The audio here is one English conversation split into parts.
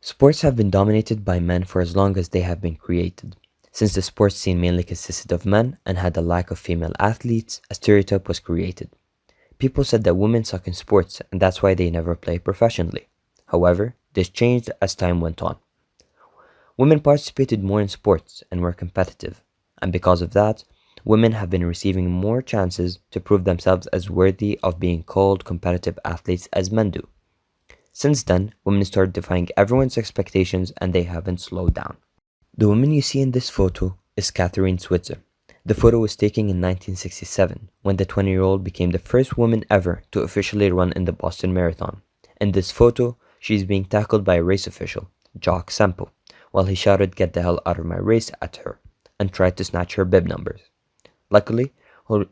Sports have been dominated by men for as long as they have been created. Since the sports scene mainly consisted of men and had a lack of female athletes, a stereotype was created. People said that women suck in sports and that's why they never play professionally. However, this changed as time went on. Women participated more in sports and were competitive, and because of that, women have been receiving more chances to prove themselves as worthy of being called competitive athletes as men do. Since then, women started defying everyone's expectations and they haven't slowed down. The woman you see in this photo is Catherine Switzer. The photo was taken in 1967 when the 20-year-old became the first woman ever to officially run in the Boston Marathon. In this photo, she is being tackled by a race official, Jock Semple, while he shouted "Get the hell out of my race" at her and tried to snatch her bib numbers. Luckily,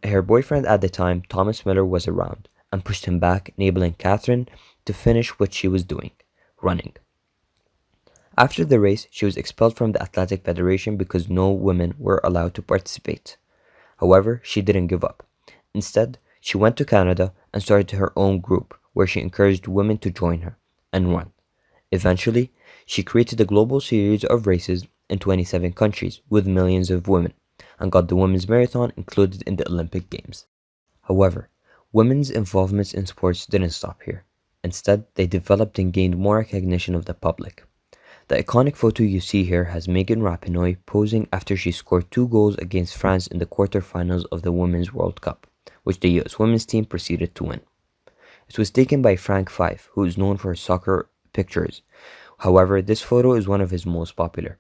her boyfriend at the time, Thomas Miller, was around and pushed him back, enabling Catherine to finish what she was doing, running. After the race, she was expelled from the Athletic Federation because no women were allowed to participate. However, she didn't give up. Instead, she went to Canada and started her own group where she encouraged women to join her and run. Eventually, she created a global series of races in 27 countries with millions of women and got the women's marathon included in the Olympic Games. However, women's involvement in sports didn't stop here. Instead, they developed and gained more recognition of the public. The iconic photo you see here has Megan Rapinoe posing after she scored 2 goals against France in the quarterfinals of the Women's World Cup, which the US women's team proceeded to win. It was taken by Frank Fife, who is known for his soccer pictures. However, this photo is one of his most popular.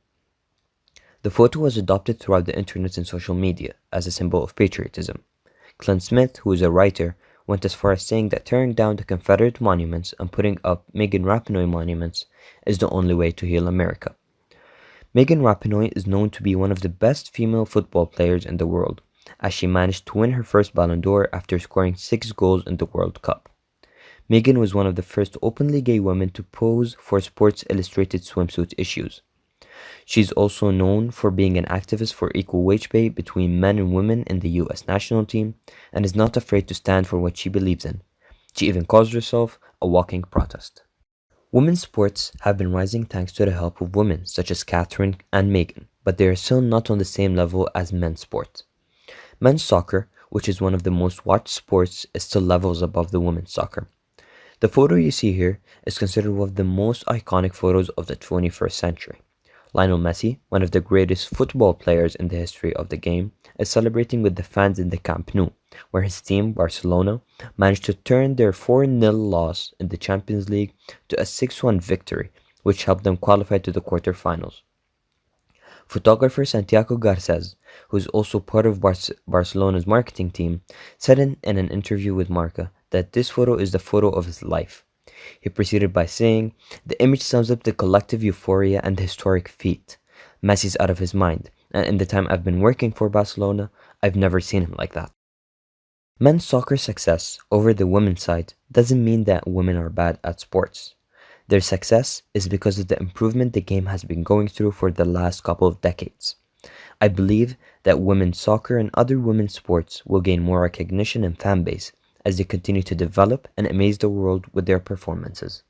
The photo was adopted throughout the internet and social media as a symbol of patriotism. Clint Smith, who is a writer, went as far as saying that tearing down the Confederate monuments and putting up Megan Rapinoe monuments is the only way to heal America. Megan Rapinoe is known to be one of the best female football players in the world, as she managed to win her first Ballon d'Or after scoring 6 goals in the World Cup. Megan was one of the first openly gay women to pose for Sports Illustrated swimsuit issues. She's also known for being an activist for equal wage pay between men and women in the US national team and is not afraid to stand for what she believes in. She even calls herself a walking protest. Women's sports have been rising thanks to the help of women such as Catherine and Megan, but they are still not on the same level as men's sports. Men's soccer, which is one of the most watched sports, is still levels above the women's soccer. The photo you see here is considered one of the most iconic photos of the 21st century. Lionel Messi, one of the greatest football players in the history of the game, is celebrating with the fans in the Camp Nou, where his team, Barcelona, managed to turn their 4-0 loss in the Champions League to a 6-1 victory, which helped them qualify to the quarterfinals. Photographer Santiago Garces, who is also part of Barcelona's marketing team, said in an interview with Marca that this photo is the photo of his life. He proceeded by saying, "The image sums up the collective euphoria and the historic feat. Messi's out of his mind, and in the time I've been working for Barcelona, I've never seen him like that." Men's soccer success over the women's side doesn't mean that women are bad at sports. Their success is because of the improvement the game has been going through for the last couple of decades. I believe that women's soccer and other women's sports will gain more recognition and fan base as they continue to develop and amaze the world with their performances.